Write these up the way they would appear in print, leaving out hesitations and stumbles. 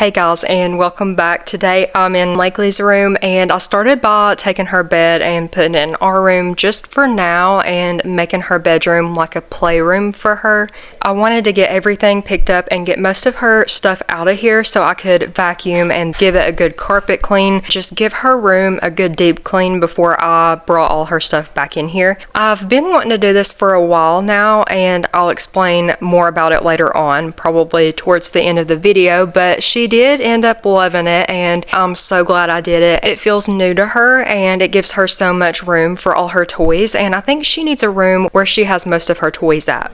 Hey guys, and welcome back. Today I'm in Lakely's room, and I started by taking her bed and putting it in our room just for now and making her bedroom like a playroom for her. I wanted to get everything picked up and get most of her stuff out of here so I could vacuum and give it a good carpet clean. Just give her room a good deep clean before I brought all her stuff back in here. I've been wanting to do this for a while now, and I'll explain more about it later on, probably towards the end of the video, but she did end up loving it, and I'm so glad I did it. It feels new to her, and it gives her so much room for all her toys, and I think she needs a room where she has most of her toys at.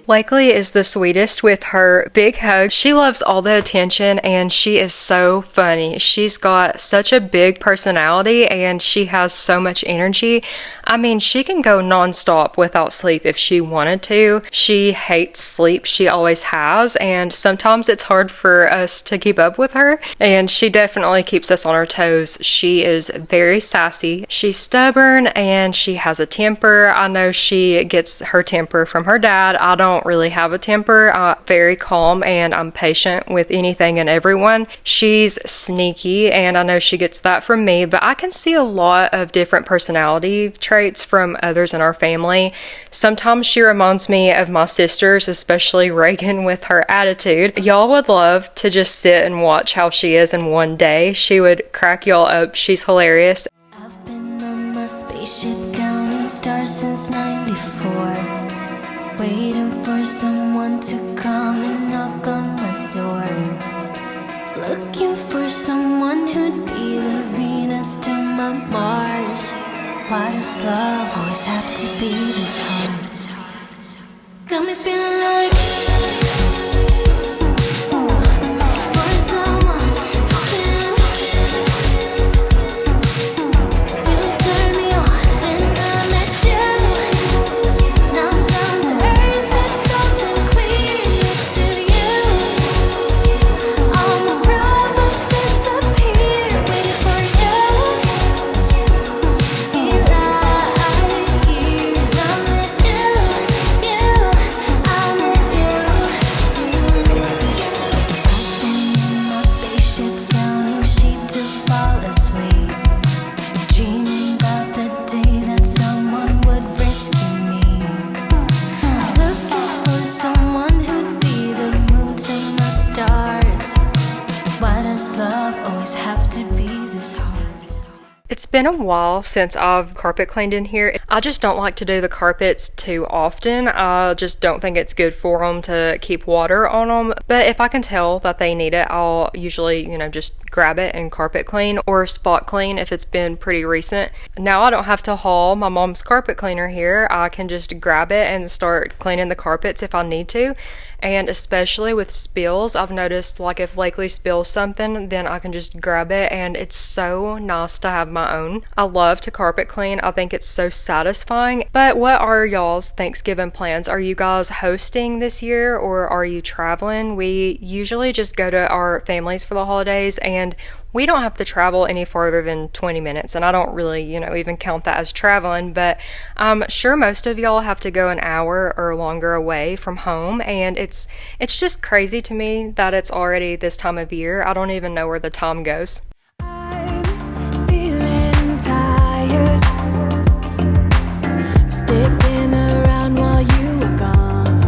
Lakely is the sweetest with her big hug. She loves all the attention, and she is so funny. She's got such a big personality, and she has so much energy. I mean, she can go nonstop without sleep if she wanted to. She hates sleep. She always has, and sometimes it's hard for us to keep up with her, and she definitely keeps us on our toes. She is very sassy. She's stubborn, and she has a temper. I know she gets her temper from her dad. I don't really have a temper. Very calm, and I'm patient with anything and everyone. She's sneaky, and I know she gets that from me, but I can see a lot of different personality traits from others in our family. Sometimes she reminds me of my sisters, especially Reagan with her attitude. Y'all would love to just sit and watch how she is in one day. She would crack y'all up. She's hilarious. I've been on my spaceship counting stars since '94. Waiting for someone to come and knock on my door. Looking for someone who'd be the Venus to my Mars. Why does love always have to be this hard? Got me feeling like It's been a while since I've carpet cleaned in here. I just don't like to do the carpets too often. I just don't think it's good for them to keep water on them. But if I can tell that they need it, I'll usually, just grab it and carpet clean or spot clean if it's been pretty recent. Now I don't have to haul my mom's carpet cleaner here. I can just grab it and start cleaning the carpets if I need to. And especially with spills, I've noticed like if Lakely spills something, then I can just grab it, and it's so nice to have my own. I love to carpet clean. I think it's so satisfying. But what are y'all's Thanksgiving plans? Are you guys hosting this year, or are you traveling? We usually just go to our families for the holidays, and we don't have to travel any farther than 20 minutes, and I don't really, even count that as traveling, but I'm sure most of y'all have to go an hour or longer away from home, and it's just crazy to me that it's already this time of year. I don't even know where the time goes. I'm feeling tired of sticking around while you were gone.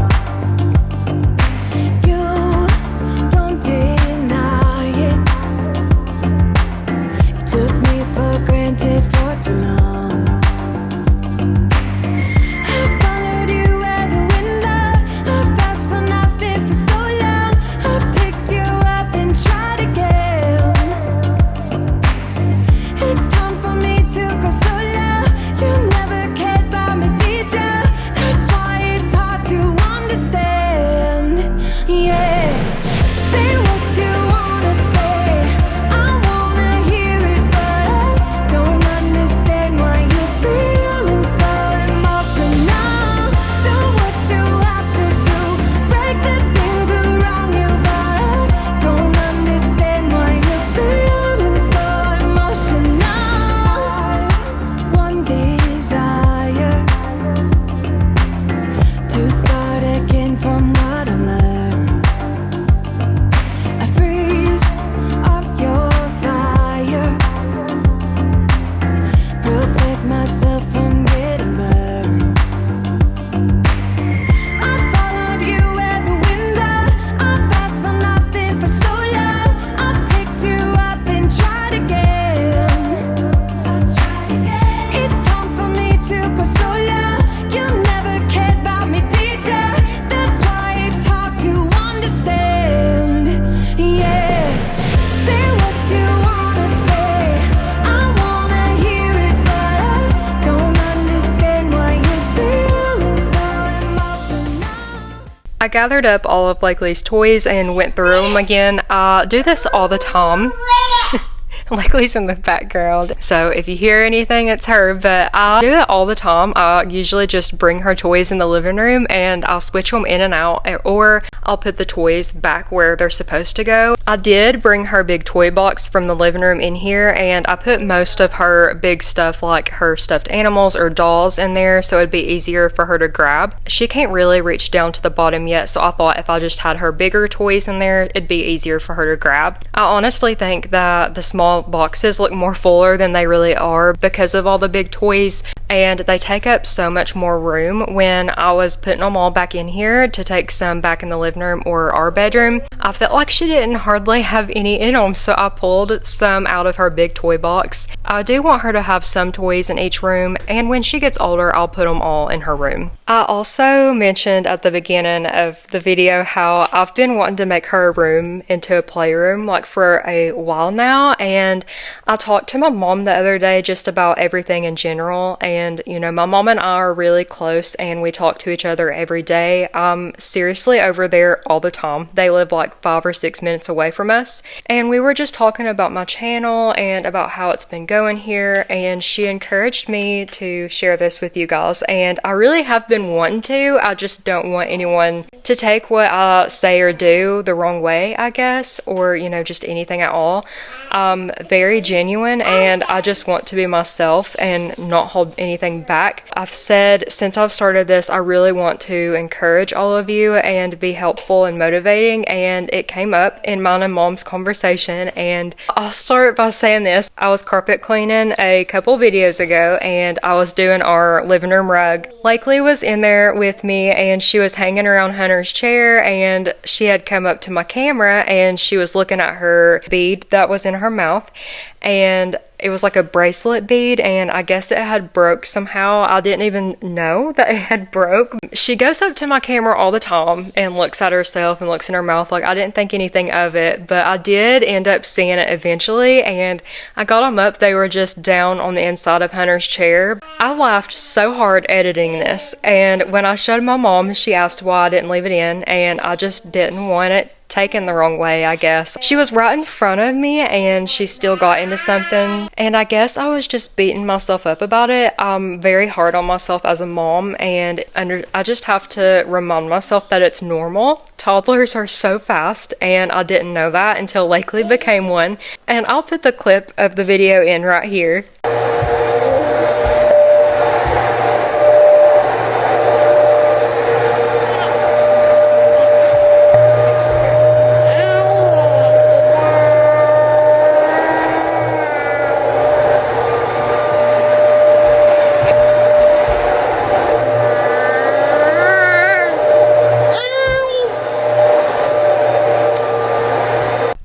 You don't deny it. You took me for granted for too long. gathered up all of Blakely's toys and went through them again. I do this all the time. Blakely's in the background, so if you hear anything, it's her, but I do it all the time. I usually just bring her toys in the living room and I'll switch them in and out, or I'll put the toys back where they're supposed to go. I did bring her big toy box from the living room in here, and I put most of her big stuff, like her stuffed animals or dolls, in there so it'd be easier for her to grab. She can't really reach down to the bottom yet, so I thought if I just had her bigger toys in there, it'd be easier for her to grab. I honestly think that the small boxes look more fuller than they really are because of all the big toys, and they take up so much more room. When I was putting them all back in here to take some back in the living room or our bedroom, I felt like she didn't hardly have any in them, so I pulled some out of her big toy box. I do want her to have some toys in each room, and when she gets older, I'll put them all in her room. I also mentioned at the beginning of the video how I've been wanting to make her room into a playroom like for a while now, and I talked to my mom the other day just about everything in general, and you know, my mom and I are really close and we talk to each other every day. I'm seriously over there all the time. They live like 5 or 6 minutes away from us, and we were just talking about my channel and about how it's been going here, and she encouraged me to share this with you guys, and I really have been wanting to. I just don't want anyone to take what I say or do the wrong way, I guess, or you know, just anything at all. I'm very genuine and I just want to be myself and not hold anything back. I've said since I've started this, I really want to encourage all of you and be helpful and motivating, and it came up in mine and mom's conversation. And I'll start by saying this. I was carpet cleaning a couple videos ago and I was doing our living room rug. Blakely was in there with me and she was hanging around Hunter's chair, and she had come up to my camera and she was looking at her bead that was in her mouth, and it was like a bracelet bead, and I guess it had broke somehow. I didn't even know that it had broke. She goes up to my camera all the time and looks at herself and looks in her mouth. Like, I didn't think anything of it, but I did end up seeing it eventually, and I got them up. They were just down on the inside of Hunter's chair. I laughed so hard editing this, and when I showed my mom, she asked why I didn't leave it in, and I just didn't want it taken the wrong way, I guess. She was right in front of me and she still got into something, and I guess I was just beating myself up about it. I'm very hard on myself as a mom, and I just have to remind myself that it's normal. Toddlers are so fast, and I didn't know that until Blakely became one. And I'll put the clip of the video in right here.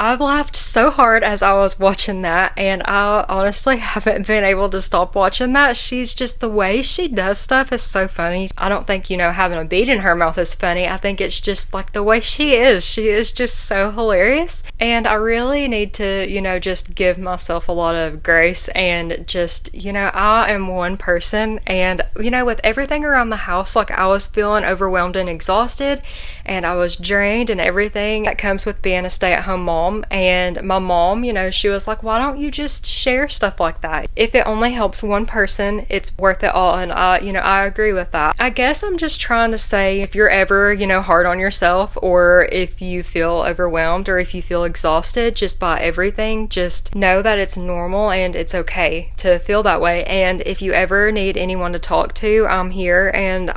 I've laughed so hard as I was watching that, and I honestly haven't been able to stop watching that. She's just, the way she does stuff is so funny. I don't think, you know, having a bead in her mouth is funny. I think it's just like the way she is. She is just so hilarious, and I really need to, you know, just give myself a lot of grace and just, you know, I am one person, and, you know, with everything around the house, like, I was feeling overwhelmed and exhausted, and I was drained and everything that comes with being a stay-at-home mom. And my mom, you know, she was like, why don't you just share stuff like that? If it only helps one person, it's worth it all. And I agree with that. I guess I'm just trying to say, if you're ever, you know, hard on yourself, or if you feel overwhelmed, or if you feel exhausted just by everything, just know that it's normal and it's okay to feel that way. And if you ever need anyone to talk to, I'm here, and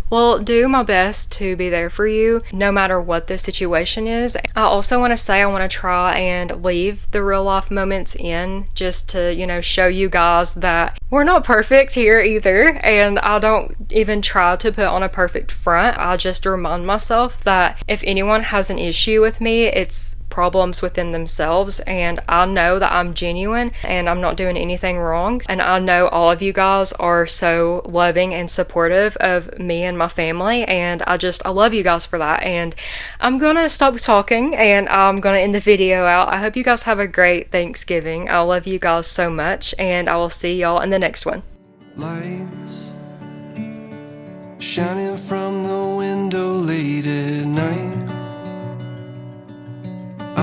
will do my best to be there for you no matter what the situation is. I also want to say I want to try and leave the real life moments in, just to, you know, show you guys that we're not perfect here either, and I don't even try to put on a perfect front. I just remind myself that if anyone has an issue with me, it's problems within themselves, and I know that I'm genuine and I'm not doing anything wrong, and I know all of you guys are so loving and supportive of me and my family, and I love you guys for that. And I'm gonna stop talking and I'm gonna end the video out. I hope you guys have a great Thanksgiving. I love you guys so much, and I will see y'all in the next one. Lights shining from the window late at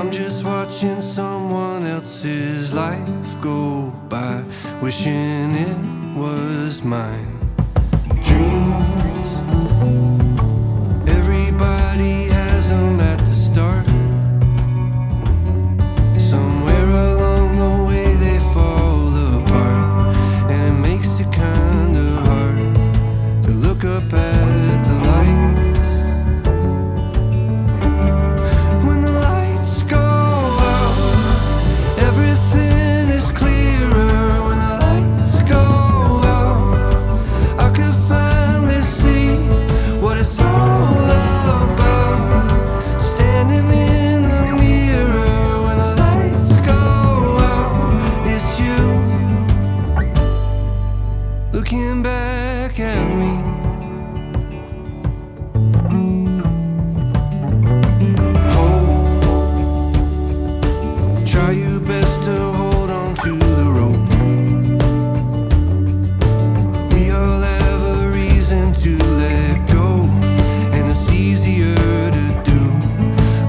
I'm just watching someone else's life go by, wishing it was mine. Dreams, everybody has them at the start. Somewhere along the way they fall apart, and it makes it kinda hard to look up at the lights. When the lights go out, everything is clearer. When the lights go out, I could finally see what it's all about. Standing in the mirror, when the lights go out, it's you looking back at me. Try your best to hold on to the rope. We all have a reason to let go, and it's easier to do,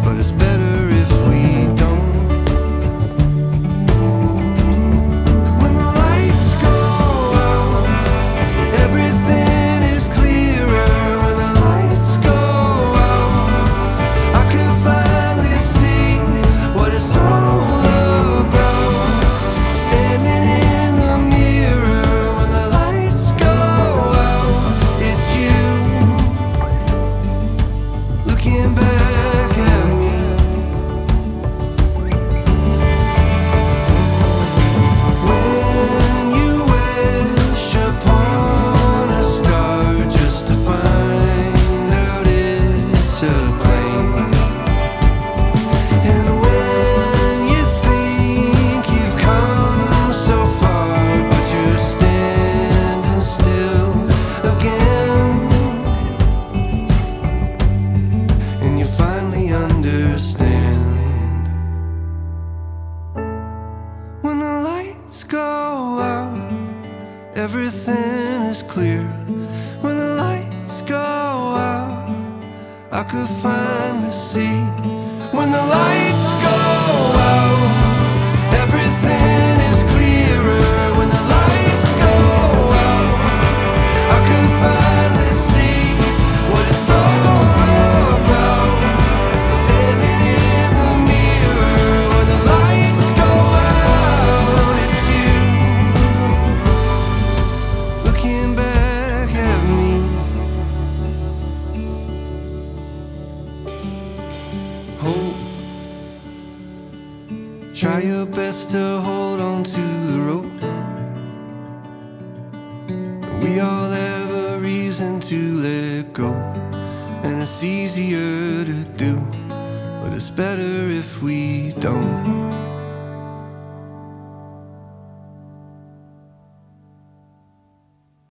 but it's better if we don't. When the lights go out, everything is clearer. When the lights go out, I can finally see what it's all about. Standing in the mirror, when the lights go out, it's you looking back at me. When you wish upon a star just to find out it's a plane. And when you think you've come so far, but you're standing still again, and you finally understand. When the lights go out, everything is clear. When the lights go out, I could finally see. When the lights go out, everything is clearer. When the lights go out, I could finally see what it's all about. Standing in the mirror, when the lights go out, it's you looking back at me. Hope, try your best to hold on to the rope. We all have a reason to let go, and it's easier to do, but it's better if we don't.